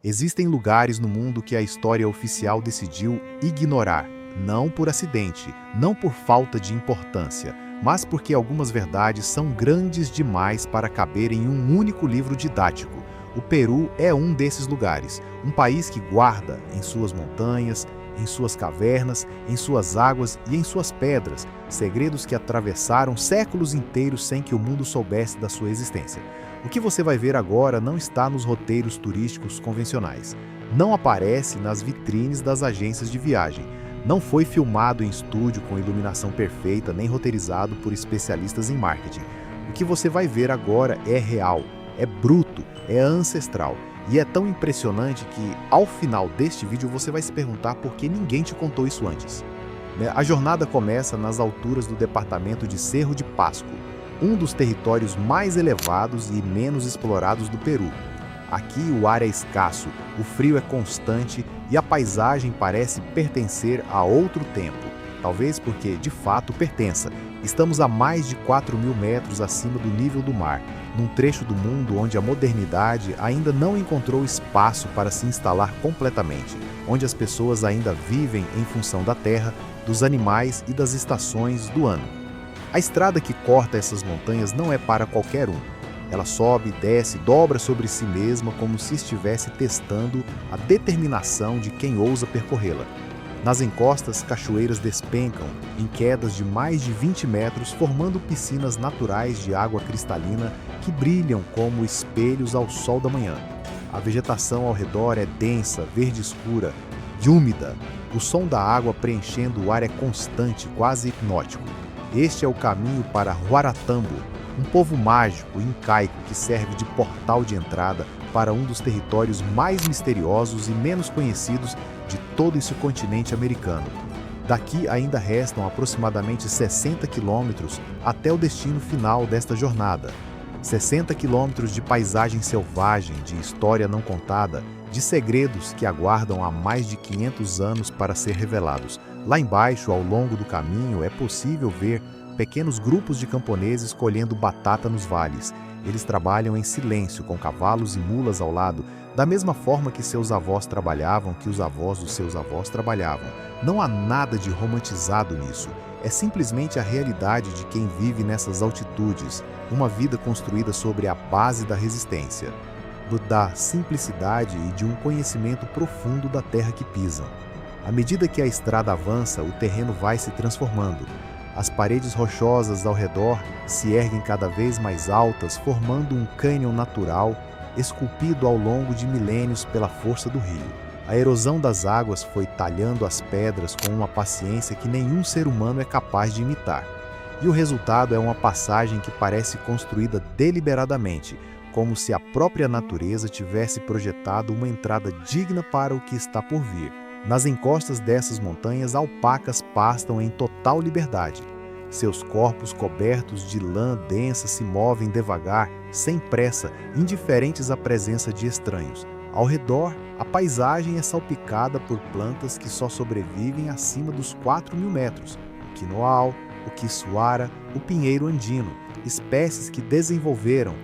Existem lugares no mundo que a história oficial decidiu ignorar, não por acidente, não por falta de importância, mas porque algumas verdades são grandes demais para caber em um único livro didático. O Peru é um desses lugares, um país que guarda em suas montanhas, em suas cavernas, em suas águas e em suas pedras, segredos que atravessaram séculos inteiros sem que o mundo soubesse da sua existência. O que você vai ver agora não está nos roteiros turísticos convencionais. Não aparece nas vitrines das agências de viagem. Não foi filmado em estúdio com iluminação perfeita nem roteirizado por especialistas em marketing. O que você vai ver agora é real, é bruto, é ancestral. E é tão impressionante que, ao final deste vídeo, você vai se perguntar por que ninguém te contou isso antes. A jornada começa nas alturas do departamento de Cerro de Pasco, um dos territórios mais elevados e menos explorados do Peru. Aqui o ar é escasso, o frio é constante e a paisagem parece pertencer a outro tempo. Talvez porque, de fato, pertença. Estamos a mais de 4.000 metros acima do nível do mar, num trecho do mundo onde a modernidade ainda não encontrou espaço para se instalar completamente, onde as pessoas ainda vivem em função da terra, dos animais e das estações do ano. A estrada que corta essas montanhas não é para qualquer um. Ela sobe, desce, dobra sobre si mesma como se estivesse testando a determinação de quem ousa percorrê-la. Nas encostas, cachoeiras despencam em quedas de mais de 20 metros, formando piscinas naturais de água cristalina que brilham como espelhos ao sol da manhã. A vegetação ao redor é densa, verde escura e úmida. O som da água preenchendo o ar é constante, quase hipnótico. Este é o caminho para Huaratambo, um povo mágico e incaico que serve de portal de entrada para um dos territórios mais misteriosos e menos conhecidos de todo esse continente americano. Daqui ainda restam aproximadamente 60 quilômetros até o destino final desta jornada. 60 quilômetros de paisagem selvagem, de história não contada, de segredos que aguardam há mais de 500 anos para ser revelados. Lá embaixo, ao longo do caminho, é possível ver pequenos grupos de camponeses colhendo batata nos vales. Eles trabalham em silêncio, com cavalos e mulas ao lado, da mesma forma que seus avós trabalhavam, que os avós dos seus avós trabalhavam. Não há nada de romantizado nisso. É simplesmente a realidade de quem vive nessas altitudes, uma vida construída sobre a base da resistência, da simplicidade e de um conhecimento profundo da terra que pisam. À medida que a estrada avança, o terreno vai se transformando. As paredes rochosas ao redor se erguem cada vez mais altas, formando um cânion natural, esculpido ao longo de milênios pela força do rio. A erosão das águas foi talhando as pedras com uma paciência que nenhum ser humano é capaz de imitar. E o resultado é uma passagem que parece construída deliberadamente, como se a própria natureza tivesse projetado uma entrada digna para o que está por vir. Nas encostas dessas montanhas, alpacas pastam em total liberdade. Seus corpos cobertos de lã densa se movem devagar, sem pressa, indiferentes à presença de estranhos. Ao redor, a paisagem é salpicada por plantas que só sobrevivem acima dos 4.000 metros. O quinoal, o quiçuara, o pinheiro andino, espécies que desenvolveram,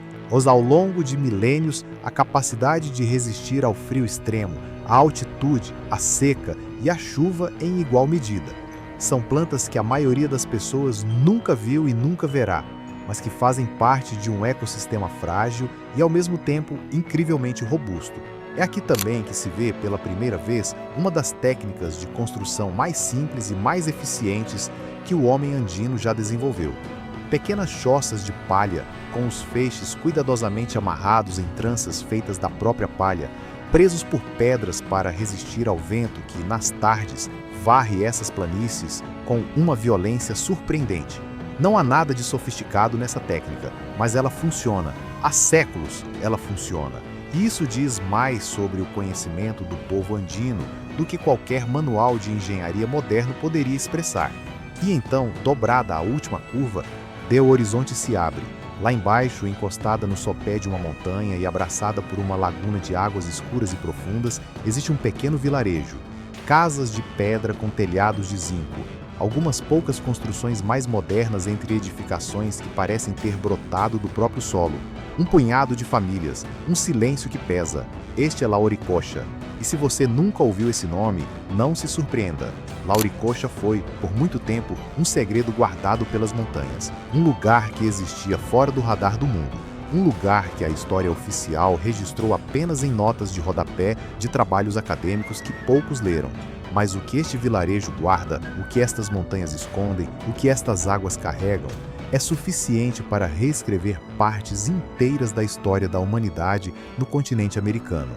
ao longo de milênios, a capacidade de resistir ao frio extremo, à altitude, à seca e à chuva em igual medida. São plantas que a maioria das pessoas nunca viu e nunca verá, mas que fazem parte de um ecossistema frágil e, ao mesmo tempo, incrivelmente robusto. É aqui também que se vê, pela primeira vez, uma das técnicas de construção mais simples e mais eficientes que o homem andino já desenvolveu. Pequenas choças de palha, com os feixes cuidadosamente amarrados em tranças feitas da própria palha, presos por pedras para resistir ao vento que, nas tardes, varre essas planícies com uma violência surpreendente. Não há nada de sofisticado nessa técnica, mas ela funciona. Há séculos ela funciona. E isso diz mais sobre o conhecimento do povo andino do que qualquer manual de engenharia moderno poderia expressar. E então, dobrada a última curva, o horizonte se abre. Lá embaixo, encostada no sopé de uma montanha e abraçada por uma laguna de águas escuras e profundas, existe um pequeno vilarejo. Casas de pedra com telhados de zinco. algumas poucas construções mais modernas entre edificações que parecem ter brotado do próprio solo. Um punhado de famílias, um silêncio que pesa. Este é Lauricocha. E se você nunca ouviu esse nome, não se surpreenda. Lauricocha foi, por muito tempo, um segredo guardado pelas montanhas. Um lugar que existia fora do radar do mundo. Um lugar que a história oficial registrou apenas em notas de rodapé de trabalhos acadêmicos que poucos leram. Mas o que este vilarejo guarda, o que estas montanhas escondem, o que estas águas carregam, é suficiente para reescrever partes inteiras da história da humanidade no continente americano.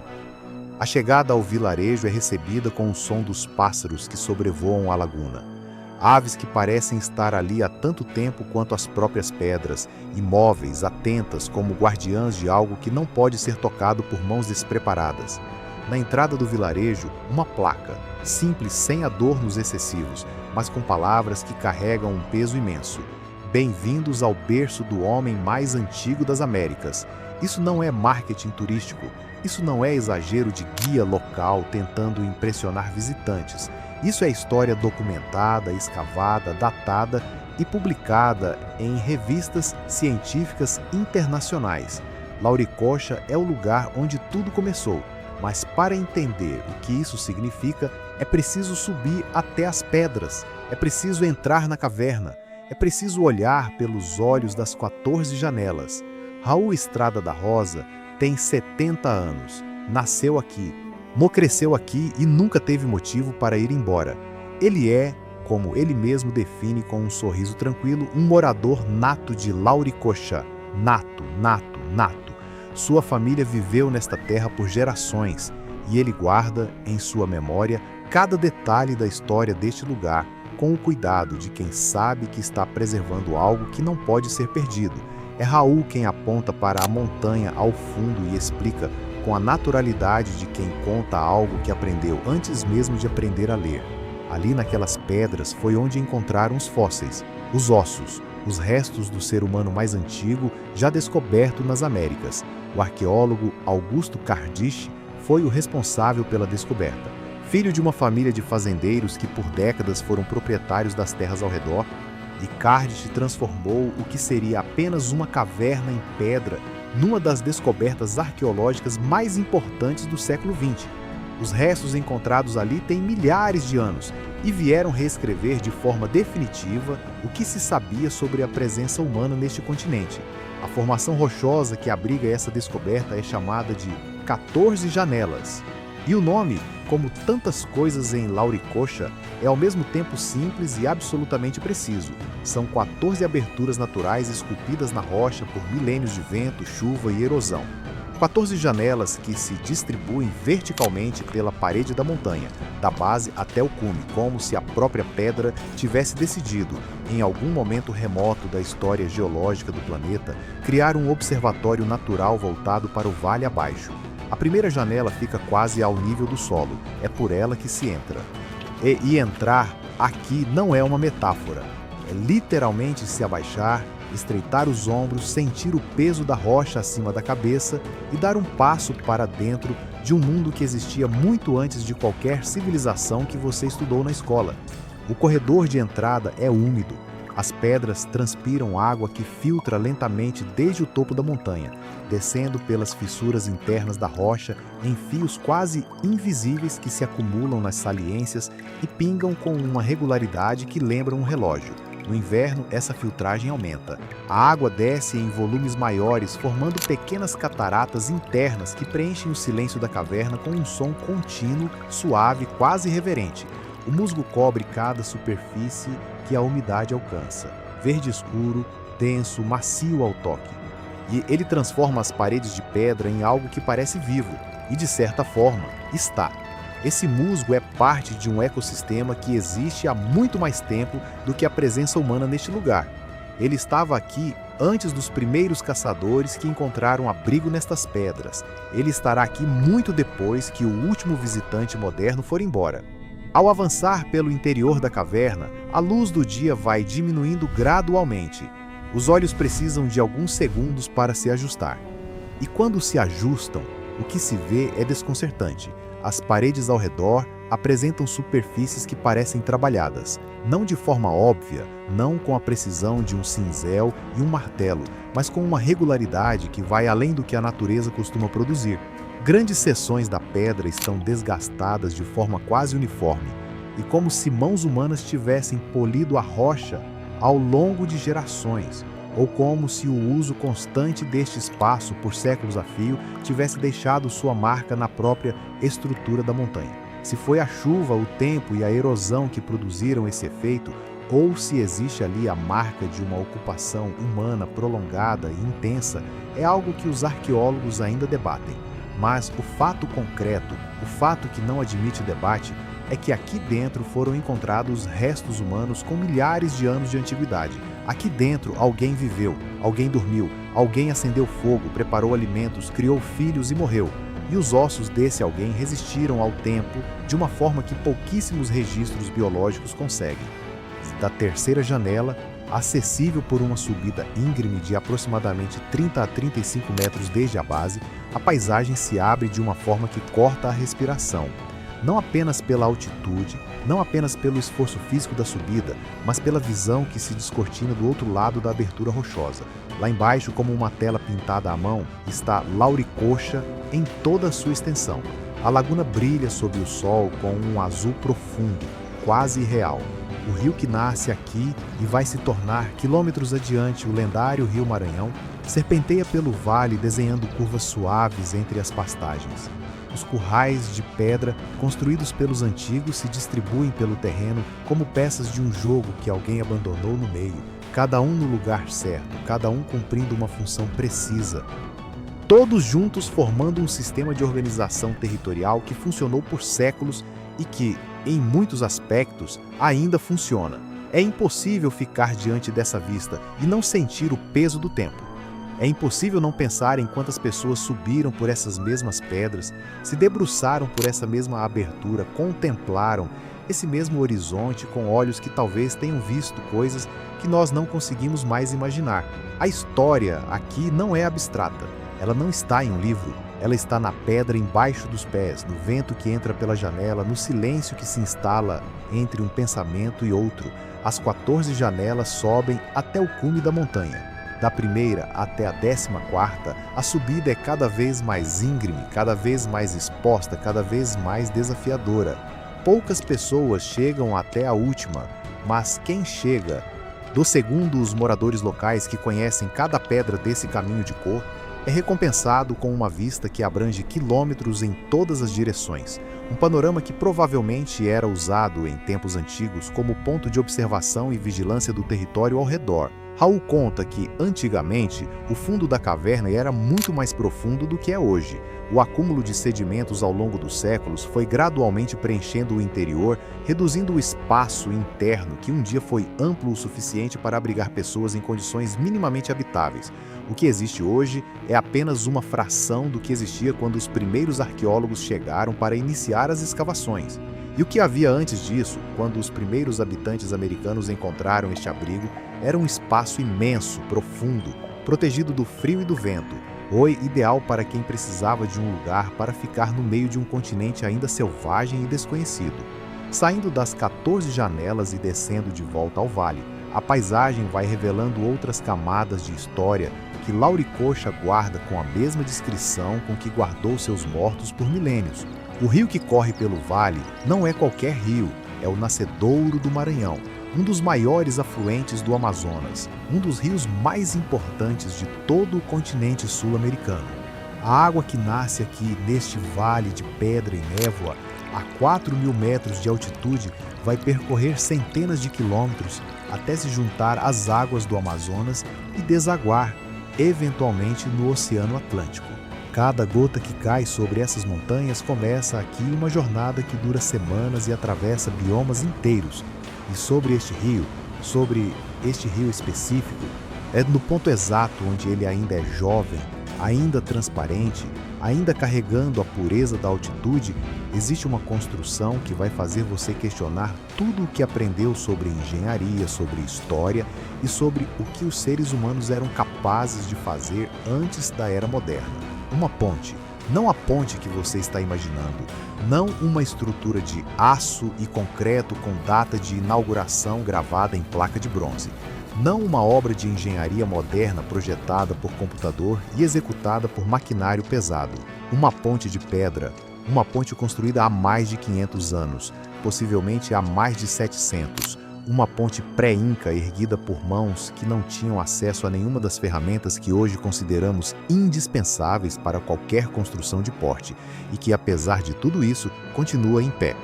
A chegada ao vilarejo é recebida com o som dos pássaros que sobrevoam a laguna. Aves que parecem estar ali há tanto tempo quanto as próprias pedras, imóveis, atentas como guardiãs de algo que não pode ser tocado por mãos despreparadas. Na entrada do vilarejo, uma placa, simples, sem adornos excessivos, mas com palavras que carregam um peso imenso. Bem-vindos ao berço do homem mais antigo das Américas. Isso não é marketing turístico. Isso não é exagero de guia local tentando impressionar visitantes. Isso é história documentada, escavada, datada e publicada em revistas científicas internacionais. Lauricocha é o lugar onde tudo começou, mas para entender o que isso significa, é preciso subir até as pedras, é preciso entrar na caverna, é preciso olhar pelos olhos das 14 janelas. Raul Estrada da Rosa tem 70 anos, nasceu aqui, cresceu aqui e nunca teve motivo para ir embora. Ele é, como ele mesmo define com um sorriso tranquilo, um morador nato de Lauricocha. Nato, nato, nato. Sua família viveu nesta terra por gerações e ele guarda, em sua memória, cada detalhe da história deste lugar, com o cuidado de quem sabe que está preservando algo que não pode ser perdido. É Raul quem aponta para a montanha ao fundo e explica, com a naturalidade de quem conta algo que aprendeu antes mesmo de aprender a ler. Ali naquelas pedras foi onde encontraram os fósseis, os ossos, os restos do ser humano mais antigo já descoberto nas Américas. O arqueólogo Augusto Cardiche foi o responsável pela descoberta. Filho de uma família de fazendeiros que por décadas foram proprietários das terras ao redor, e Cardiche transformou o que seria apenas uma caverna em pedra numa das descobertas arqueológicas mais importantes do século XX. Os restos encontrados ali têm milhares de anos e vieram reescrever de forma definitiva o que se sabia sobre a presença humana neste continente. A formação rochosa que abriga essa descoberta é chamada de 14 Janelas. E o nome, como tantas coisas em Lauricocha, é ao mesmo tempo simples e absolutamente preciso. São 14 aberturas naturais esculpidas na rocha por milênios de vento, chuva e erosão. 14 janelas que se distribuem verticalmente pela parede da montanha, da base até o cume, como se a própria pedra tivesse decidido, em algum momento remoto da história geológica do planeta, criar um observatório natural voltado para o vale abaixo. A primeira janela fica quase ao nível do solo, é por ela que se entra. E entrar aqui não é uma metáfora, é literalmente se abaixar, estreitar os ombros, sentir o peso da rocha acima da cabeça e dar um passo para dentro de um mundo que existia muito antes de qualquer civilização que você estudou na escola. O corredor de entrada é úmido. As pedras transpiram água que filtra lentamente desde o topo da montanha, descendo pelas fissuras internas da rocha em fios quase invisíveis que se acumulam nas saliências e pingam com uma regularidade que lembra um relógio. No inverno, essa filtragem aumenta. A água desce em volumes maiores, formando pequenas cataratas internas que preenchem o silêncio da caverna com um som contínuo, suave, quase reverente. O musgo cobre cada superfície que a umidade alcança. Verde escuro, denso, macio ao toque. E ele transforma as paredes de pedra em algo que parece vivo, e de certa forma, está. Esse musgo é parte de um ecossistema que existe há muito mais tempo do que a presença humana neste lugar. Ele estava aqui antes dos primeiros caçadores que encontraram abrigo nestas pedras. Ele estará aqui muito depois que o último visitante moderno for embora. Ao avançar pelo interior da caverna, a luz do dia vai diminuindo gradualmente. Os olhos precisam de alguns segundos para se ajustar. E quando se ajustam, o que se vê é desconcertante. As paredes ao redor, apresentam superfícies que parecem trabalhadas, não de forma óbvia, não com a precisão de um cinzel e um martelo, mas com uma regularidade que vai além do que a natureza costuma produzir. Grandes seções da pedra estão desgastadas de forma quase uniforme, e como se mãos humanas tivessem polido a rocha ao longo de gerações, ou como se o uso constante deste espaço por séculos a fio tivesse deixado sua marca na própria estrutura da montanha. Se foi a chuva, o tempo e a erosão que produziram esse efeito, ou se existe ali a marca de uma ocupação humana prolongada e intensa, é algo que os arqueólogos ainda debatem. Mas o fato concreto, o fato que não admite debate, é que aqui dentro foram encontrados restos humanos com milhares de anos de antiguidade. Aqui dentro alguém viveu, alguém dormiu, alguém acendeu fogo, preparou alimentos, criou filhos e morreu. E os ossos desse alguém resistiram ao tempo de uma forma que pouquíssimos registros biológicos conseguem. Da terceira janela, acessível por uma subida íngreme de aproximadamente 30 a 35 metros desde a base, a paisagem se abre de uma forma que corta a respiração. Não apenas pela altitude, não apenas pelo esforço físico da subida, mas pela visão que se descortina do outro lado da abertura rochosa. Lá embaixo, como uma tela pintada à mão, está Lauricocha em toda a sua extensão. A laguna brilha sob o sol com um azul profundo, quase irreal. O rio que nasce aqui e vai se tornar, quilômetros adiante, o lendário Rio Maranhão, serpenteia pelo vale desenhando curvas suaves entre as pastagens. Os currais de pedra construídos pelos antigos se distribuem pelo terreno como peças de um jogo que alguém abandonou no meio, cada um no lugar certo, cada um cumprindo uma função precisa. Todos juntos formando um sistema de organização territorial que funcionou por séculos e que, em muitos aspectos, ainda funciona. É impossível ficar diante dessa vista e não sentir o peso do tempo. É impossível não pensar em quantas pessoas subiram por essas mesmas pedras, se debruçaram por essa mesma abertura, contemplaram esse mesmo horizonte com olhos que talvez tenham visto coisas que nós não conseguimos mais imaginar. A história aqui não é abstrata. Ela não está em um livro. Ela está na pedra embaixo dos pés, no vento que entra pela janela, no silêncio que se instala entre um pensamento e outro. As 14 janelas sobem até o cume da montanha. Da primeira até a 14ª, a subida é cada vez mais íngreme, cada vez mais exposta, cada vez mais desafiadora. Poucas pessoas chegam até a última, mas quem chega, segundo os moradores locais que conhecem cada pedra desse caminho de cor, é recompensado com uma vista que abrange quilômetros em todas as direções. Um panorama que provavelmente era usado em tempos antigos como ponto de observação e vigilância do território ao redor. Raul conta que, antigamente, o fundo da caverna era muito mais profundo do que é hoje. O acúmulo de sedimentos ao longo dos séculos foi gradualmente preenchendo o interior, reduzindo o espaço interno que um dia foi amplo o suficiente para abrigar pessoas em condições minimamente habitáveis. O que existe hoje é apenas uma fração do que existia quando os primeiros arqueólogos chegaram para iniciar as escavações. E o que havia antes disso, quando os primeiros habitantes americanos encontraram este abrigo, era um espaço imenso, profundo, protegido do frio e do vento. Foi ideal para quem precisava de um lugar para ficar no meio de um continente ainda selvagem e desconhecido. Saindo das 14 janelas e descendo de volta ao vale, a paisagem vai revelando outras camadas de história que Lauricocha guarda com a mesma descrição com que guardou seus mortos por milênios. O rio que corre pelo vale não é qualquer rio, é o Nascedouro do Maranhão, um dos maiores afluentes do Amazonas, um dos rios mais importantes de todo o continente sul-americano. A água que nasce aqui neste vale de pedra e névoa, a 4.000 metros de altitude, vai percorrer centenas de quilômetros até se juntar às águas do Amazonas e desaguar, eventualmente, no Oceano Atlântico. Cada gota que cai sobre essas montanhas começa aqui uma jornada que dura semanas e atravessa biomas inteiros. E sobre este rio específico, é no ponto exato onde ele ainda é jovem, ainda transparente, ainda carregando a pureza da altitude, existe uma construção que vai fazer você questionar tudo o que aprendeu sobre engenharia, sobre história e sobre o que os seres humanos eram capazes de fazer antes da era moderna. Uma ponte, Não a ponte que você está imaginando, não uma estrutura de aço e concreto com data de inauguração gravada em placa de bronze. Não uma obra de engenharia moderna projetada por computador e executada por maquinário pesado. Uma ponte de pedra, uma ponte construída há mais de 500 anos, possivelmente há mais de 700. Uma ponte pré-inca erguida por mãos que não tinham acesso a nenhuma das ferramentas que hoje consideramos indispensáveis para qualquer construção de porte e que, apesar de tudo isso, continua em pé.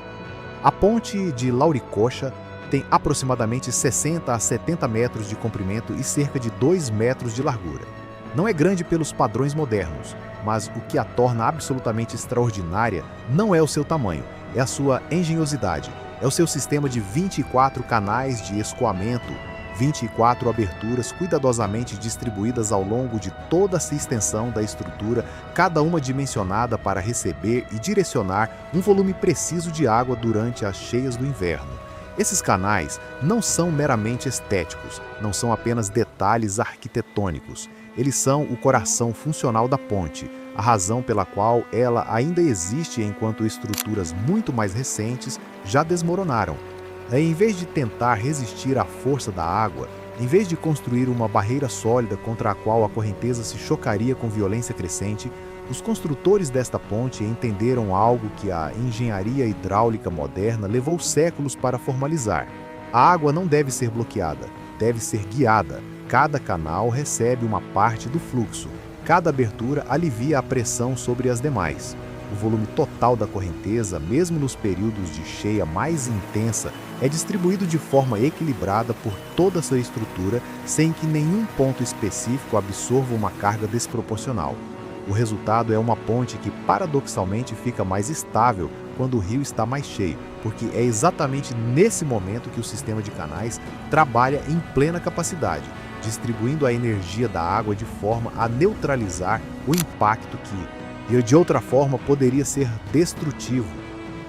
A ponte de Lauricocha tem aproximadamente 60 a 70 metros de comprimento e cerca de 2 metros de largura. Não é grande pelos padrões modernos, mas o que a torna absolutamente extraordinária não é o seu tamanho, é a sua engenhosidade. É o seu sistema de 24 canais de escoamento, 24 aberturas cuidadosamente distribuídas ao longo de toda essa extensão da estrutura, cada uma dimensionada para receber e direcionar um volume preciso de água durante as cheias do inverno. Esses canais não são meramente estéticos, não são apenas detalhes arquitetônicos. Eles são o coração funcional da ponte, a razão pela qual ela ainda existe enquanto estruturas muito mais recentes já desmoronaram. Em vez de tentar resistir à força da água, em vez de construir uma barreira sólida contra a qual a correnteza se chocaria com violência crescente, os construtores desta ponte entenderam algo que a engenharia hidráulica moderna levou séculos para formalizar. A água não deve ser bloqueada, deve ser guiada. Cada canal recebe uma parte do fluxo. Cada abertura alivia a pressão sobre as demais. O volume total da correnteza, mesmo nos períodos de cheia mais intensa, é distribuído de forma equilibrada por toda a sua estrutura, sem que nenhum ponto específico absorva uma carga desproporcional. O resultado é uma ponte que, paradoxalmente, fica mais estável quando o rio está mais cheio, porque é exatamente nesse momento que o sistema de canais trabalha em plena capacidade, distribuindo a energia da água de forma a neutralizar o impacto que, de outra forma, poderia ser destrutivo.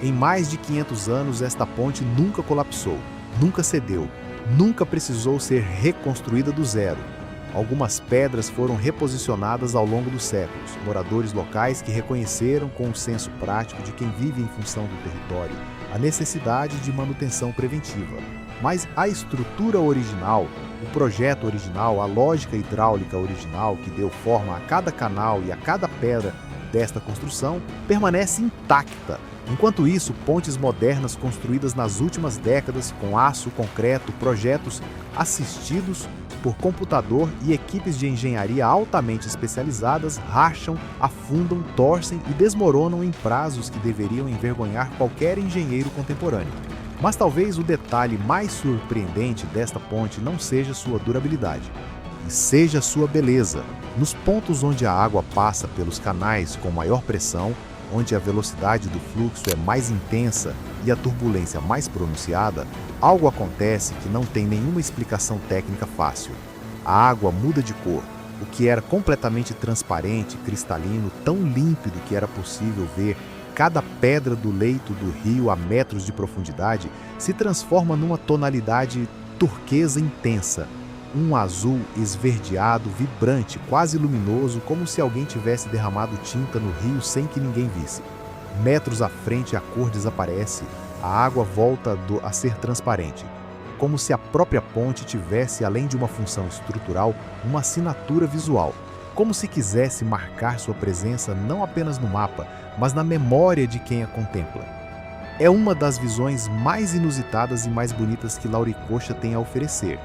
Em mais de 500 anos, esta ponte nunca colapsou, nunca cedeu, nunca precisou ser reconstruída do zero. Algumas pedras foram reposicionadas ao longo dos séculos, moradores locais que reconheceram com o senso prático de quem vive em função do território a necessidade de manutenção preventiva. Mas a estrutura original, o projeto original, a lógica hidráulica original que deu forma a cada canal e a cada pedra desta construção permanece intacta. Enquanto isso, pontes modernas construídas nas últimas décadas com aço, concreto, projetos assistidos por computador e equipes de engenharia altamente especializadas racham, afundam, torcem e desmoronam em prazos que deveriam envergonhar qualquer engenheiro contemporâneo. Mas talvez o detalhe mais surpreendente desta ponte não seja sua durabilidade, e seja sua beleza. Nos pontos onde a água passa pelos canais com maior pressão, onde a velocidade do fluxo é mais intensa e a turbulência mais pronunciada, algo acontece que não tem nenhuma explicação técnica fácil. A água muda de cor. O que era completamente transparente, cristalino, tão límpido que era possível ver cada pedra do leito do rio a metros de profundidade, se transforma numa tonalidade turquesa intensa, um azul esverdeado, vibrante, quase luminoso, como se alguém tivesse derramado tinta no rio sem que ninguém visse. Metros à frente a cor desaparece, a água volta a ser transparente, como se a própria ponte tivesse, além de uma função estrutural, uma assinatura visual, como se quisesse marcar sua presença não apenas no mapa, mas na memória de quem a contempla. É uma das visões mais inusitadas e mais bonitas que Lauricocha tem a oferecer.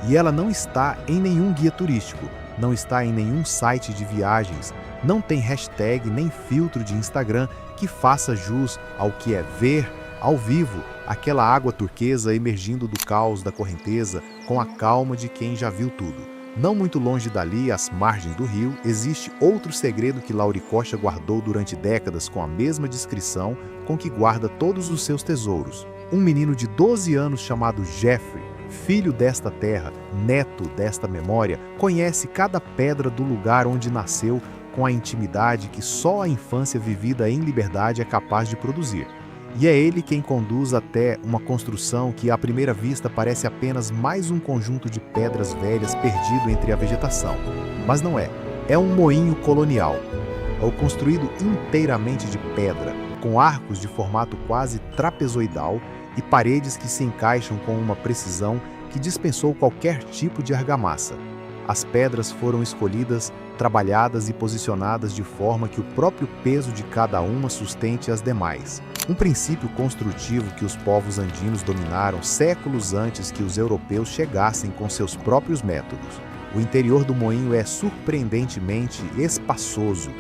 E ela não está em nenhum guia turístico, não está em nenhum site de viagens, não tem hashtag nem filtro de Instagram que faça jus ao que é ver, ao vivo, aquela água turquesa emergindo do caos da correnteza com a calma de quem já viu tudo. Não muito longe dali, às margens do rio, existe outro segredo que Lauricocha guardou durante décadas com a mesma discrição com que guarda todos os seus tesouros. Um menino de 12 anos chamado Jeffrey, filho desta terra, neto desta memória, conhece cada pedra do lugar onde nasceu com a intimidade que só a infância vivida em liberdade é capaz de produzir. E é ele quem conduz até uma construção que à primeira vista parece apenas mais um conjunto de pedras velhas perdido entre a vegetação. Mas não é. É um moinho colonial. ou construído inteiramente de pedra, com arcos de formato quase trapezoidal e paredes que se encaixam com uma precisão que dispensou qualquer tipo de argamassa. As pedras foram escolhidas, trabalhadas e posicionadas de forma que o próprio peso de cada uma sustente as demais. Um princípio construtivo que os povos andinos dominaram séculos antes que os europeus chegassem com seus próprios métodos. O interior do moinho é surpreendentemente espaçoso.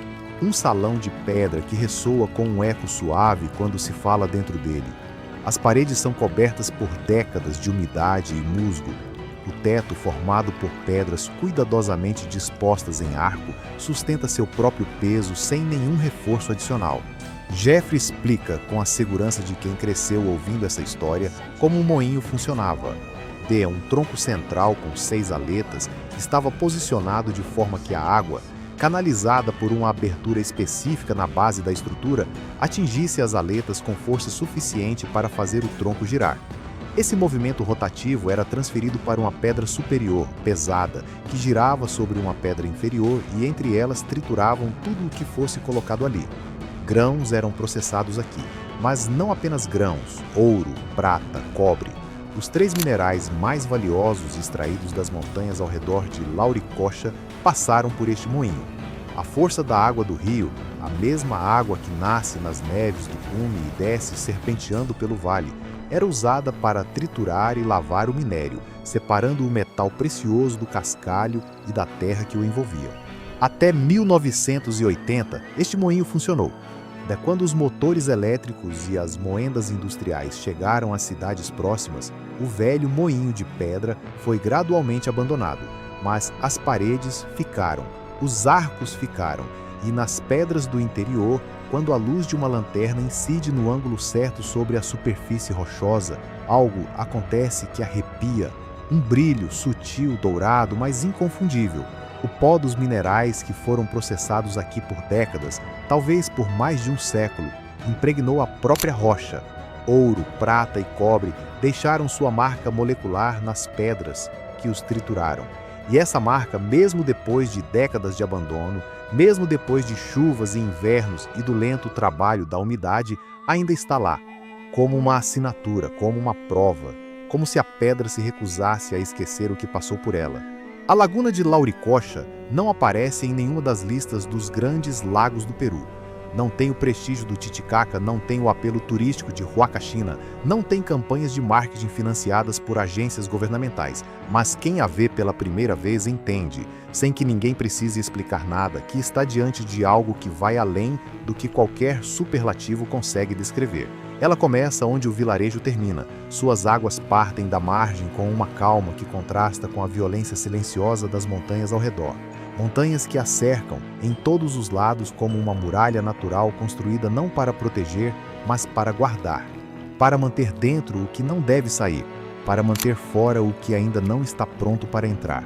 Um salão de pedra que ressoa com um eco suave quando se fala dentro dele. As paredes são cobertas por décadas de umidade e musgo. O teto, formado por pedras cuidadosamente dispostas em arco, sustenta seu próprio peso sem nenhum reforço adicional. Jeffrey explica, com a segurança de quem cresceu ouvindo essa história, como o moinho funcionava. Um tronco central com 6 aletas estava posicionado de forma que a água, canalizada por uma abertura específica na base da estrutura, atingisse as aletas com força suficiente para fazer o tronco girar. Esse movimento rotativo era transferido para uma pedra superior, pesada, que girava sobre uma pedra inferior e entre elas trituravam tudo o que fosse colocado ali. Grãos eram processados aqui, mas não apenas grãos, ouro, prata, cobre. Os 3 minerais mais valiosos extraídos das montanhas ao redor de Lauricocha passaram por este moinho. A força da água do rio, a mesma água que nasce nas neves do cume e desce serpenteando pelo vale, era usada para triturar e lavar o minério, separando o metal precioso do cascalho e da terra que o envolviam. Até 1980, este moinho funcionou. Quando os motores elétricos e as moendas industriais chegaram às cidades próximas, o velho moinho de pedra foi gradualmente abandonado, mas as paredes ficaram, os arcos ficaram, e nas pedras do interior, quando a luz de uma lanterna incide no ângulo certo sobre a superfície rochosa, algo acontece que arrepia, um brilho sutil, dourado, mas inconfundível. O pó dos minerais que foram processados aqui por décadas, talvez por mais de um século, impregnou a própria rocha. Ouro, prata e cobre deixaram sua marca molecular nas pedras que os trituraram. E essa marca, mesmo depois de décadas de abandono, mesmo depois de chuvas e invernos e do lento trabalho da umidade, ainda está lá, como uma assinatura, como uma prova, como se a pedra se recusasse a esquecer o que passou por ela. A laguna de Lauricocha não aparece em nenhuma das listas dos grandes lagos do Peru. Não tem o prestígio do Titicaca, não tem o apelo turístico de Huacachina, não tem campanhas de marketing financiadas por agências governamentais. Mas quem a vê pela primeira vez entende, sem que ninguém precise explicar nada, que está diante de algo que vai além do que qualquer superlativo consegue descrever. Ela começa onde o vilarejo termina. Suas águas partem da margem com uma calma que contrasta com a violência silenciosa das montanhas ao redor. Montanhas que a cercam em todos os lados como uma muralha natural construída não para proteger, mas para guardar. Para manter dentro o que não deve sair, para manter fora o que ainda não está pronto para entrar.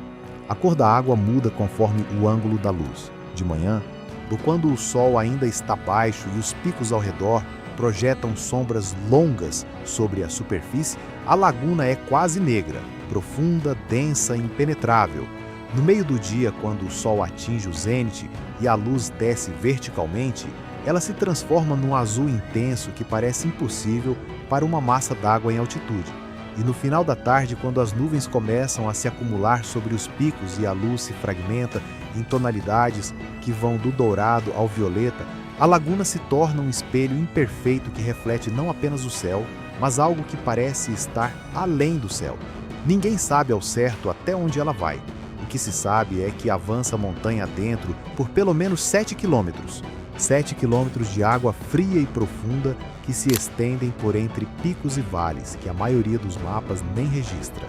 A cor da água muda conforme o ângulo da luz. De manhã, ou quando o sol ainda está baixo e os picos ao redor projetam sombras longas sobre a superfície, a laguna é quase negra, profunda, densa e impenetrável. No meio do dia, quando o sol atinge o zênite e a luz desce verticalmente, ela se transforma num azul intenso que parece impossível para uma massa d'água em altitude. E no final da tarde, quando as nuvens começam a se acumular sobre os picos e a luz se fragmenta em tonalidades que vão do dourado ao violeta, a laguna se torna um espelho imperfeito que reflete não apenas o céu, mas algo que parece estar além do céu. Ninguém sabe ao certo até onde ela vai. O que se sabe é que avança montanha adentro por pelo menos 7 quilômetros. 7 quilômetros de água fria e profunda que se estendem por entre picos e vales, que a maioria dos mapas nem registra.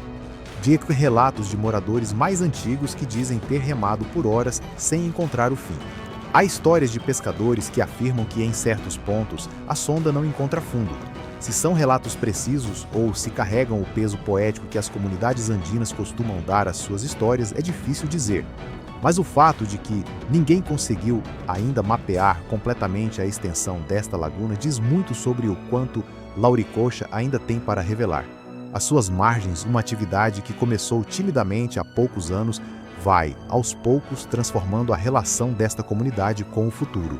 De relatos de moradores mais antigos que dizem ter remado por horas sem encontrar o fim. Há histórias de pescadores que afirmam que em certos pontos a sonda não encontra fundo. Se são relatos precisos ou se carregam o peso poético que as comunidades andinas costumam dar às suas histórias é difícil dizer. Mas o fato de que ninguém conseguiu ainda mapear completamente a extensão desta laguna diz muito sobre o quanto Lauricocha ainda tem para revelar. Às suas margens, uma atividade que começou timidamente há poucos anos vai, aos poucos, transformando a relação desta comunidade com o futuro.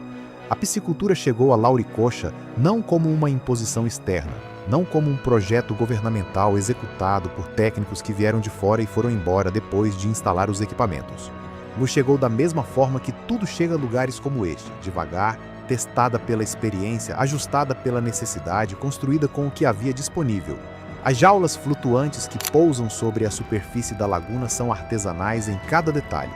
A piscicultura chegou a Lauricocha não como uma imposição externa, não como um projeto governamental executado por técnicos que vieram de fora e foram embora depois de instalar os equipamentos. Nos chegou da mesma forma que tudo chega a lugares como este, devagar, testada pela experiência, ajustada pela necessidade, construída com o que havia disponível. As jaulas flutuantes que pousam sobre a superfície da laguna são artesanais em cada detalhe.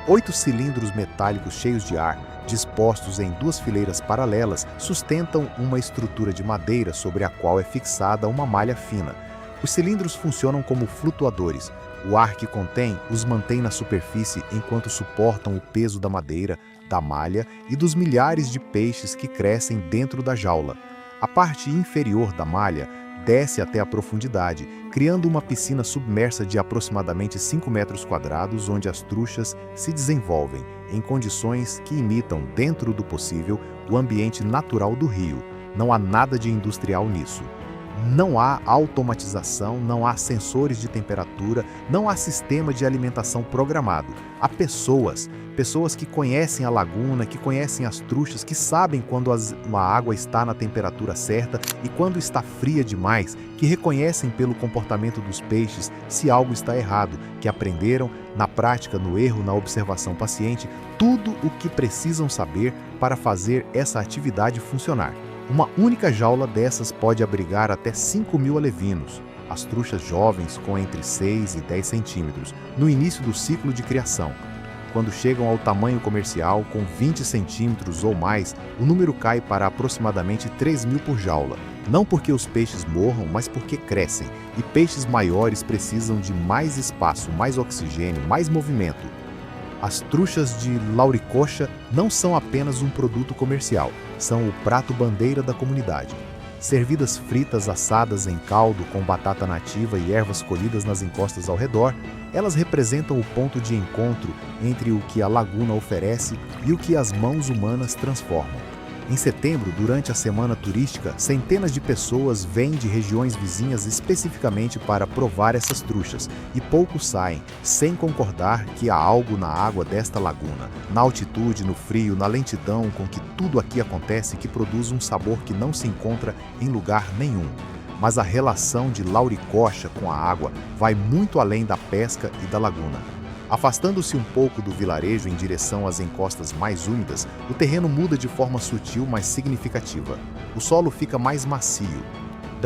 8 cilindros metálicos cheios de ar, dispostos em 2 fileiras paralelas, sustentam uma estrutura de madeira sobre a qual é fixada uma malha fina. Os cilindros funcionam como flutuadores. O ar que contém os mantém na superfície enquanto suportam o peso da madeira, da malha e dos milhares de peixes que crescem dentro da jaula. A parte inferior da malha desce até a profundidade, criando uma piscina submersa de aproximadamente 5 metros quadrados, onde as truchas se desenvolvem em condições que imitam, dentro do possível, o ambiente natural do rio. Não há nada de industrial nisso. Não há automatização, não há sensores de temperatura, não há sistema de alimentação programado. Há pessoas que conhecem a laguna, que conhecem as truchas, que sabem quando a água está na temperatura certa e quando está fria demais, que reconhecem pelo comportamento dos peixes se algo está errado, que aprenderam na prática, no erro, na observação paciente, tudo o que precisam saber para fazer essa atividade funcionar. Uma única jaula dessas pode abrigar até 5.000 alevinos, as truchas jovens com entre 6 e 10 centímetros, no início do ciclo de criação. Quando chegam ao tamanho comercial, com 20 centímetros ou mais, o número cai para aproximadamente 3.000 por jaula. Não porque os peixes morram, mas porque crescem, e peixes maiores precisam de mais espaço, mais oxigênio, mais movimento. As truchas de Lauricocha não são apenas um produto comercial, são o prato bandeira da comunidade. Servidas fritas assadas em caldo com batata nativa e ervas colhidas nas encostas ao redor, elas representam o ponto de encontro entre o que a laguna oferece e o que as mãos humanas transformam. Em setembro, durante a semana turística, centenas de pessoas vêm de regiões vizinhas especificamente para provar essas truchas, e poucos saem sem concordar que há algo na água desta laguna, na altitude, no frio, na lentidão com que tudo aqui acontece, que produz um sabor que não se encontra em lugar nenhum. Mas a relação de Lauricocha com a água vai muito além da pesca e da laguna. Afastando-se um pouco do vilarejo em direção às encostas mais úmidas, o terreno muda de forma sutil, mas significativa. O solo fica mais macio.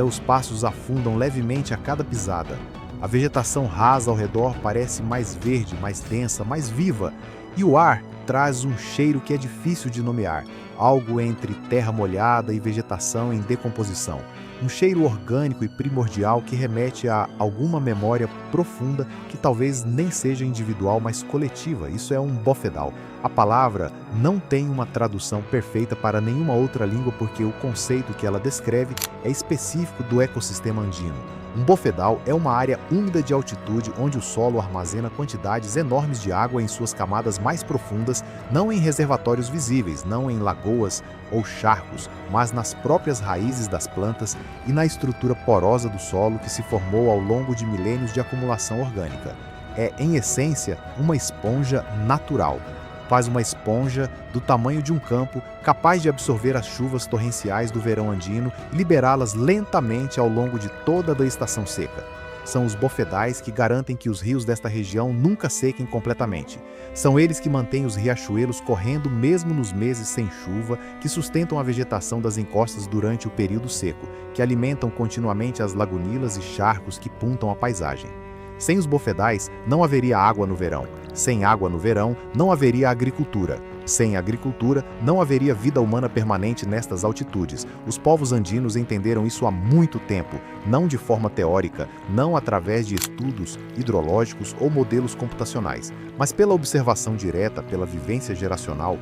Os passos afundam levemente a cada pisada. A vegetação rasa ao redor parece mais verde, mais densa, mais viva. E o ar traz um cheiro que é difícil de nomear, algo entre terra molhada e vegetação em decomposição. Um cheiro orgânico e primordial que remete a alguma memória profunda que talvez nem seja individual, mas coletiva. Isso é um bofedal. A palavra não tem uma tradução perfeita para nenhuma outra língua porque o conceito que ela descreve é específico do ecossistema andino. Um bofedal é uma área úmida de altitude onde o solo armazena quantidades enormes de água em suas camadas mais profundas, não em reservatórios visíveis, não em lagoas ou charcos, mas nas próprias raízes das plantas e na estrutura porosa do solo que se formou ao longo de milênios de acumulação orgânica. É, em essência, uma esponja natural. Faz uma esponja do tamanho de um campo, capaz de absorver as chuvas torrenciais do verão andino e liberá-las lentamente ao longo de toda a estação seca. São os bofedais que garantem que os rios desta região nunca sequem completamente. São eles que mantêm os riachuelos correndo mesmo nos meses sem chuva, que sustentam a vegetação das encostas durante o período seco, que alimentam continuamente as lagunilas e charcos que puntam a paisagem. Sem os bofedais, não haveria água no verão. Sem água no verão, não haveria agricultura. Sem agricultura, não haveria vida humana permanente nestas altitudes. Os povos andinos entenderam isso há muito tempo, não de forma teórica, não através de estudos hidrológicos ou modelos computacionais, mas pela observação direta, pela vivência geracional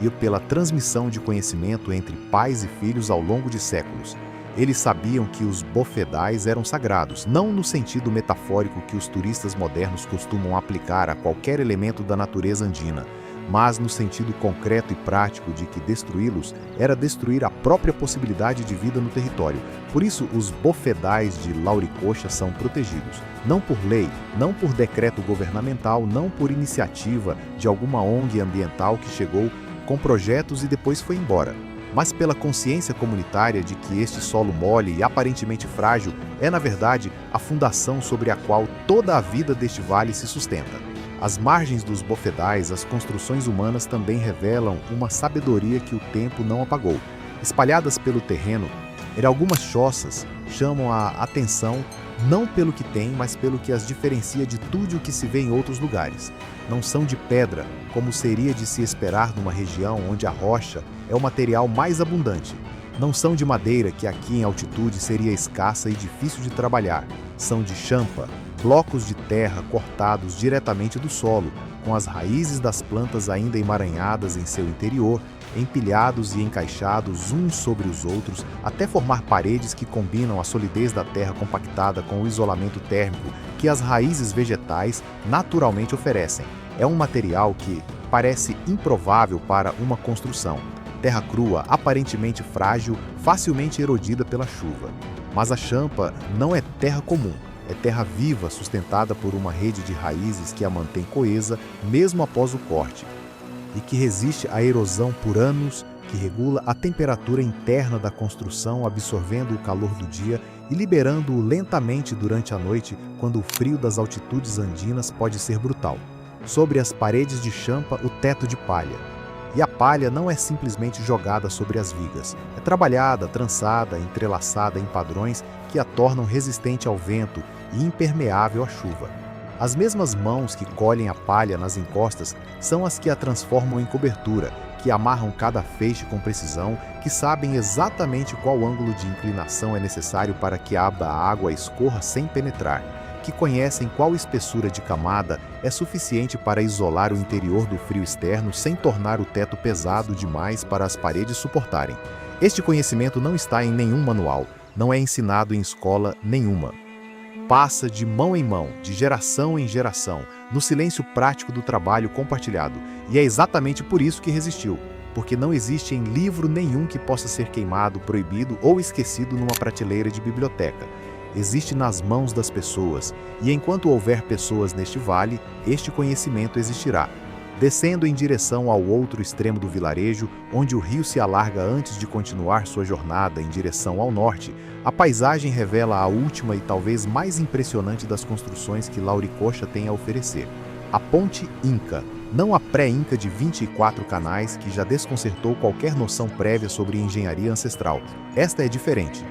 e pela transmissão de conhecimento entre pais e filhos ao longo de séculos. Eles sabiam que os bofedais eram sagrados, não no sentido metafórico que os turistas modernos costumam aplicar a qualquer elemento da natureza andina, mas no sentido concreto e prático de que destruí-los era destruir a própria possibilidade de vida no território. Por isso, os bofedais de Lauricocha são protegidos, não por lei, não por decreto governamental, não por iniciativa de alguma ONG ambiental que chegou com projetos e depois foi embora, mas pela consciência comunitária de que este solo mole e aparentemente frágil é, na verdade, a fundação sobre a qual toda a vida deste vale se sustenta. Às margens dos bofedais, as construções humanas também revelam uma sabedoria que o tempo não apagou. Espalhadas pelo terreno, em algumas choças chamam a atenção não pelo que tem, mas pelo que as diferencia de tudo o que se vê em outros lugares. Não são de pedra, como seria de se esperar numa região onde a rocha é o material mais abundante. Não são de madeira, que aqui em altitude seria escassa e difícil de trabalhar. São de champa, blocos de terra cortados diretamente do solo, com as raízes das plantas ainda emaranhadas em seu interior, empilhados e encaixados uns sobre os outros, até formar paredes que combinam a solidez da terra compactada com o isolamento térmico que as raízes vegetais naturalmente oferecem. É um material que parece improvável para uma construção. Terra crua, aparentemente frágil, facilmente erodida pela chuva. Mas a champa não é terra comum. É terra viva sustentada por uma rede de raízes que a mantém coesa mesmo após o corte e que resiste à erosão por anos, que regula a temperatura interna da construção, absorvendo o calor do dia e liberando-o lentamente durante a noite, quando o frio das altitudes andinas pode ser brutal. Sobre as paredes de champa, o teto de palha. E a palha não é simplesmente jogada sobre as vigas. É trabalhada, trançada, entrelaçada em padrões que a tornam resistente ao vento e impermeável à chuva. As mesmas mãos que colhem a palha nas encostas são as que a transformam em cobertura, que amarram cada feixe com precisão, que sabem exatamente qual ângulo de inclinação é necessário para que a água escorra sem penetrar, que conhecem qual espessura de camada é suficiente para isolar o interior do frio externo sem tornar o teto pesado demais para as paredes suportarem. Este conhecimento não está em nenhum manual, não é ensinado em escola nenhuma. Passa de mão em mão, de geração em geração, no silêncio prático do trabalho compartilhado. E é exatamente por isso que resistiu, porque não existe em livro nenhum que possa ser queimado, proibido ou esquecido numa prateleira de biblioteca. Existe nas mãos das pessoas, e enquanto houver pessoas neste vale, este conhecimento existirá. Descendo em direção ao outro extremo do vilarejo, onde o rio se alarga antes de continuar sua jornada em direção ao norte, a paisagem revela a última e talvez mais impressionante das construções que Lauricocha tem a oferecer. A Ponte Inca, não a pré-Inca de 24 canais que já desconcertou qualquer noção prévia sobre engenharia ancestral. Esta é diferente.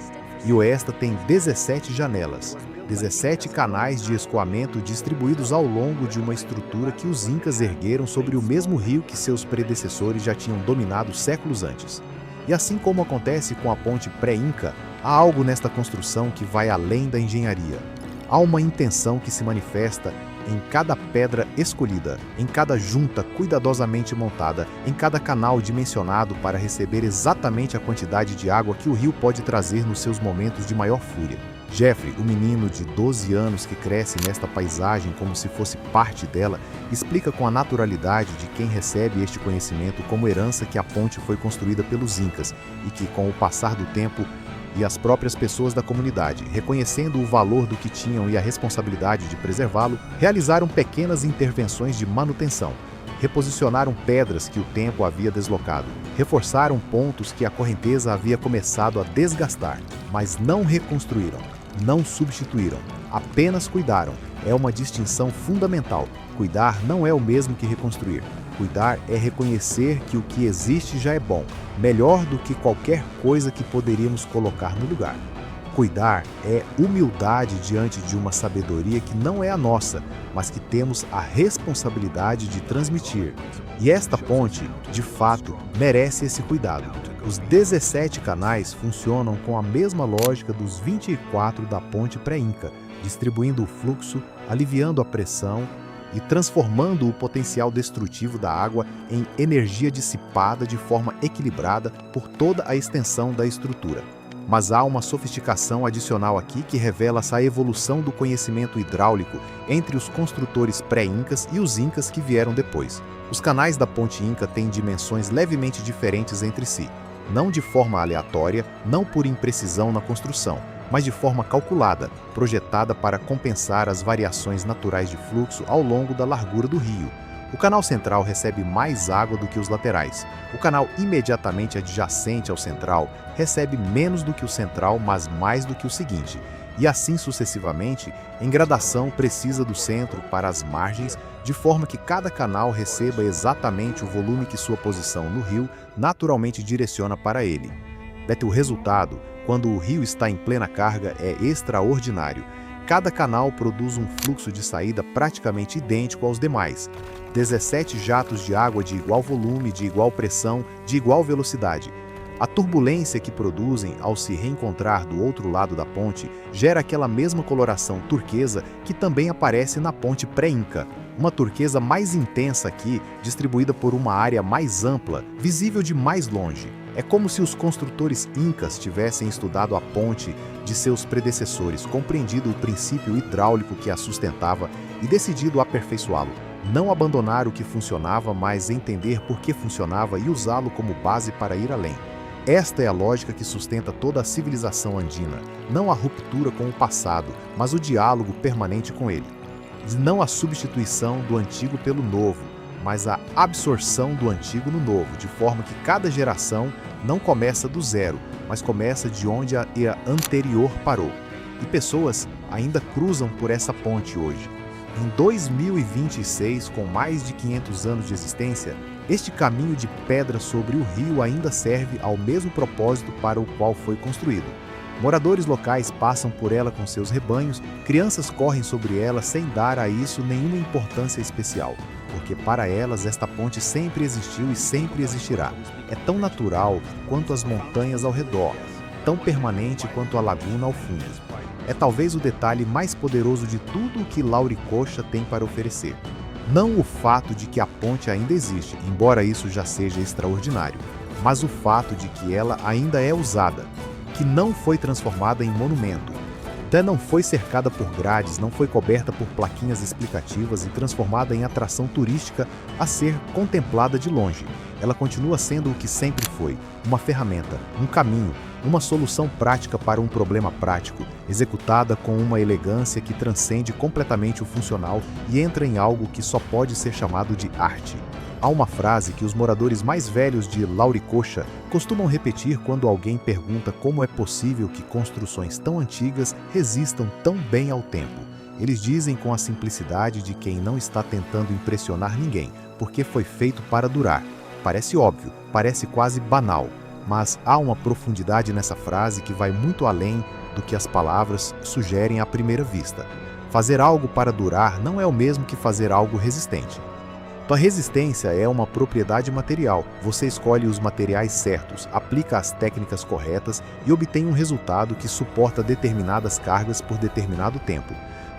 E esta tem 17 janelas, 17 canais de escoamento distribuídos ao longo de uma estrutura que os incas ergueram sobre o mesmo rio que seus predecessores já tinham dominado séculos antes. E assim como acontece com a ponte pré-inca, há algo nesta construção que vai além da engenharia. Há uma intenção que se manifesta em cada pedra escolhida, em cada junta cuidadosamente montada, em cada canal dimensionado para receber exatamente a quantidade de água que o rio pode trazer nos seus momentos de maior fúria. Jeffrey, o menino de 12 anos que cresce nesta paisagem como se fosse parte dela, explica com a naturalidade de quem recebe este conhecimento como herança que a ponte foi construída pelos incas e que, com o passar do tempo, e as próprias pessoas da comunidade, reconhecendo o valor do que tinham e a responsabilidade de preservá-lo, realizaram pequenas intervenções de manutenção. Reposicionaram pedras que o tempo havia deslocado, reforçaram pontos que a correnteza havia começado a desgastar, mas não reconstruíram, não substituíram, apenas cuidaram. É uma distinção fundamental. Cuidar não é o mesmo que reconstruir. Cuidar é reconhecer que o que existe já é bom, melhor do que qualquer coisa que poderíamos colocar no lugar. Cuidar é humildade diante de uma sabedoria que não é a nossa, mas que temos a responsabilidade de transmitir. E esta ponte, de fato, merece esse cuidado. Os 17 canais funcionam com a mesma lógica dos 24 da ponte pré-inca, distribuindo o fluxo, aliviando a pressão e transformando o potencial destrutivo da água em energia dissipada de forma equilibrada por toda a extensão da estrutura. mas há uma sofisticação adicional aqui que revela essa evolução do conhecimento hidráulico entre os construtores pré-incas e os incas que vieram depois. Os canais da ponte inca têm dimensões levemente diferentes entre si, não de forma aleatória, não por imprecisão na construção, mas de forma calculada, projetada para compensar as variações naturais de fluxo ao longo da largura do rio. O canal central recebe mais água do que os laterais. O canal imediatamente adjacente ao central recebe menos do que o central, mas mais do que o seguinte. E assim sucessivamente, em gradação precisa do centro para as margens, de forma que cada canal receba exatamente o volume que sua posição no rio naturalmente direciona para ele. O resultado, quando o rio está em plena carga, é extraordinário. Cada canal produz um fluxo de saída praticamente idêntico aos demais. 17 jatos de água de igual volume, de igual pressão, de igual velocidade. A turbulência que produzem ao se reencontrar do outro lado da ponte gera aquela mesma coloração turquesa que também aparece na ponte pré-inca. Uma turquesa mais intensa aqui, distribuída por uma área mais ampla, visível de mais longe. É como se os construtores incas tivessem estudado a ponte de seus predecessores, compreendido o princípio hidráulico que a sustentava e decidido aperfeiçoá-lo. Não abandonar o que funcionava, mas entender por que funcionava e usá-lo como base para ir além. Esta é a lógica que sustenta toda a civilização andina, não a ruptura com o passado, mas o diálogo permanente com ele. Não a substituição do antigo pelo novo, mas a absorção do antigo no novo, de forma que cada geração não começa do zero, mas começa de onde a anterior parou. E pessoas ainda cruzam por essa ponte hoje. Em 2026, com mais de 500 anos de existência, este caminho de pedra sobre o rio ainda serve ao mesmo propósito para o qual foi construído. Moradores locais passam por ela com seus rebanhos, crianças correm sobre ela sem dar a isso nenhuma importância especial, porque para elas esta ponte sempre existiu e sempre existirá. É tão natural quanto as montanhas ao redor, tão permanente quanto a laguna ao fundo. É talvez o detalhe mais poderoso de tudo o que Lauricocha tem para oferecer. Não o fato de que a ponte ainda existe, embora isso já seja extraordinário, mas o fato de que ela ainda é usada, que não foi transformada em monumento, até não foi cercada por grades, não foi coberta por plaquinhas explicativas e transformada em atração turística a ser contemplada de longe. Ela continua sendo o que sempre foi, uma ferramenta, um caminho, uma solução prática para um problema prático, executada com uma elegância que transcende completamente o funcional e entra em algo que só pode ser chamado de arte. Há uma frase que os moradores mais velhos de Lauricocha costumam repetir quando alguém pergunta como é possível que construções tão antigas resistam tão bem ao tempo. Eles dizem com a simplicidade de quem não está tentando impressionar ninguém, porque foi feito para durar. Parece óbvio, parece quase banal, mas há uma profundidade nessa frase que vai muito além do que as palavras sugerem à primeira vista. Fazer algo para durar não é o mesmo que fazer algo resistente. A resistência é uma propriedade material. Você escolhe os materiais certos, aplica as técnicas corretas e obtém um resultado que suporta determinadas cargas por determinado tempo.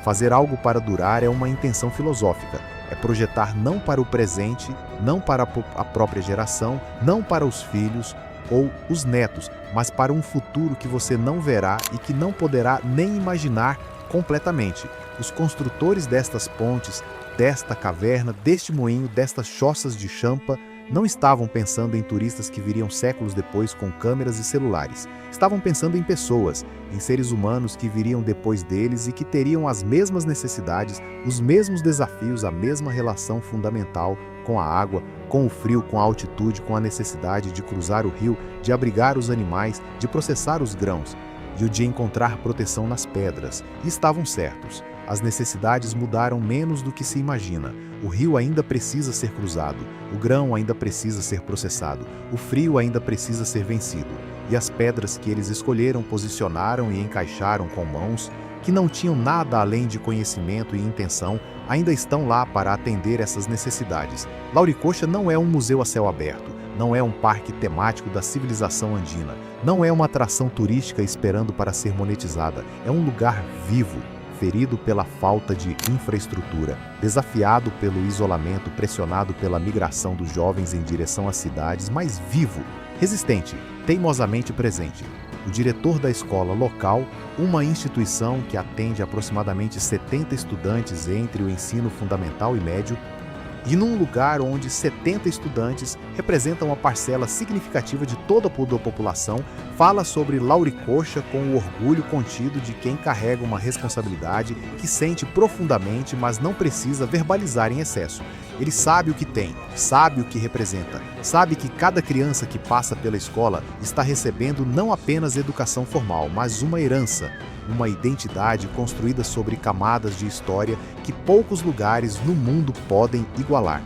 Fazer algo para durar é uma intenção filosófica. É projetar não para o presente, não para a própria geração, não para os filhos ou os netos, mas para um futuro que você não verá e que não poderá nem imaginar completamente. Os construtores destas pontes, desta caverna, deste moinho, destas choças de champa, não estavam pensando em turistas que viriam séculos depois com câmeras e celulares. Estavam pensando em pessoas, em seres humanos que viriam depois deles e que teriam as mesmas necessidades, os mesmos desafios, a mesma relação fundamental com a água, com o frio, com a altitude, com a necessidade de cruzar o rio, de abrigar os animais, de processar os grãos e o de encontrar proteção nas pedras. E estavam certos. As necessidades mudaram menos do que se imagina. O rio ainda precisa ser cruzado, o grão ainda precisa ser processado, o frio ainda precisa ser vencido. E as pedras que eles escolheram, posicionaram e encaixaram com mãos, que não tinham nada além de conhecimento e intenção, ainda estão lá para atender essas necessidades. Lauricocha não é um museu a céu aberto, não é um parque temático da civilização andina, não é uma atração turística esperando para ser monetizada, é um lugar vivo, ferido pela falta de infraestrutura, desafiado pelo isolamento, pressionado pela migração dos jovens em direção às cidades, mas vivo, resistente, teimosamente presente. o diretor da escola local, uma instituição que atende aproximadamente 70 estudantes entre o ensino fundamental e médio, e num lugar onde 70 estudantes representam uma parcela significativa de toda a população, fala sobre Lauricocha com o orgulho contido de quem carrega uma responsabilidade que sente profundamente, mas não precisa verbalizar em excesso. Ele sabe o que tem, sabe o que representa, sabe que cada criança que passa pela escola está recebendo não apenas educação formal, mas uma herança, uma identidade construída sobre camadas de história que poucos lugares no mundo podem igualar.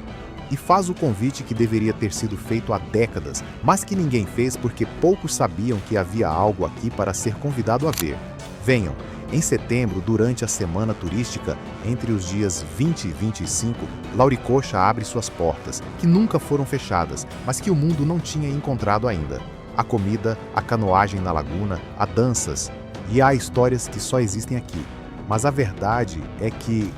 E faz o convite que deveria ter sido feito há décadas, mas que ninguém fez porque poucos sabiam que havia algo aqui para ser convidado a ver. Venham! Em setembro, durante a semana turística, entre os dias 20 e 25, Lauricocha abre suas portas, que nunca foram fechadas, mas que o mundo não tinha encontrado ainda. Há comida, há canoagem na laguna, há danças, e há histórias que só existem aqui. Mas a verdade é que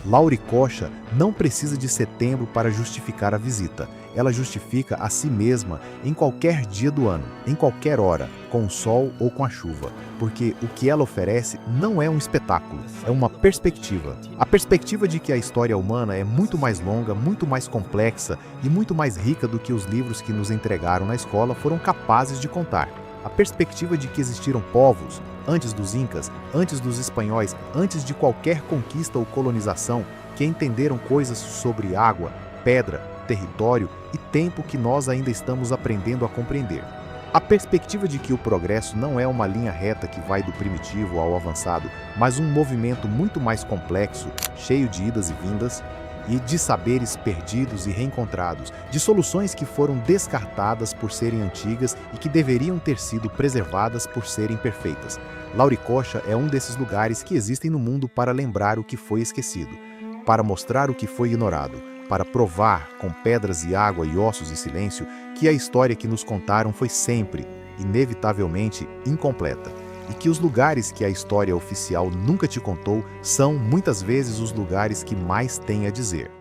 Lauricocha não precisa de setembro para justificar a visita. Ela justifica a si mesma em qualquer dia do ano, em qualquer hora, com o sol ou com a chuva. Porque o que ela oferece não é um espetáculo, é uma perspectiva. A perspectiva de que a história humana é muito mais longa, muito mais complexa e muito mais rica do que os livros que nos entregaram na escola foram capazes de contar. A perspectiva de que existiram povos, antes dos Incas, antes dos espanhóis, antes de qualquer conquista ou colonização, que entenderam coisas sobre água, pedra, território e tempo que nós ainda estamos aprendendo a compreender. A perspectiva de que o progresso não é uma linha reta que vai do primitivo ao avançado, mas um movimento muito mais complexo, cheio de idas e vindas, e de saberes perdidos e reencontrados, de soluções que foram descartadas por serem antigas e que deveriam ter sido preservadas por serem perfeitas. Lauricocha é um desses lugares que existem no mundo para lembrar o que foi esquecido, para mostrar o que foi ignorado, para provar, com pedras e água e ossos e silêncio, que a história que nos contaram foi sempre, inevitavelmente, incompleta. E que os lugares que a história oficial nunca te contou são, muitas vezes, os lugares que mais têm a dizer.